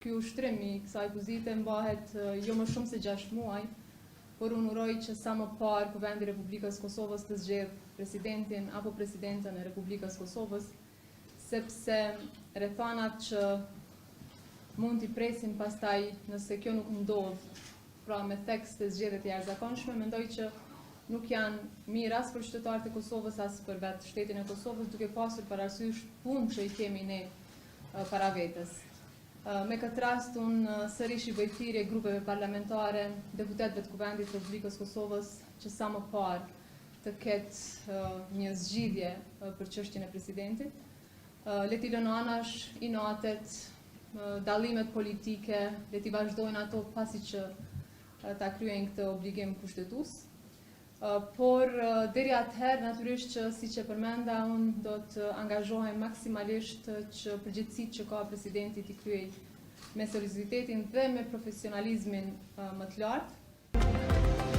Ky ushtrim I kësaj pozite mbahet jo më shumë se 6 muaj, por unë uroj që sa më parë Kuvendi I Republikës Kosovës të zgjedh presidentin apo presidenten e Republikës Kosovës, sepse rrethanat që mund t'i presim pastaj nëse kjo nuk ndodh, pra me tekst të zgjedhjet e jashtëzakonshme, mendoj që nuk janë mirë as për qytetarët e Kosovës, as për vetë shtetin e Kosovës, duke pasur parasysh punë që I kemi ne para vetes. Me këtë rast, unë sërish I bëj thirrje grupeve parlamentare, deputetëve të Kuvendit të Republikës Kosovës, që sa më parë të ketë një zgjidhje për çështjen e presidentit. Le t'i lënë anash inatet, dallimet politike, le t'i vazhdojnë ato pasi që ta kryejnë këtë obligim kushtetues. Por deri atëherë, natyrisht që siç e përmenda, unë do të angazhohem maksimalisht që përgjegjësitë që ka presidenti t'i kryej me seriozitetin dhe me profesionalizmin më të lartë.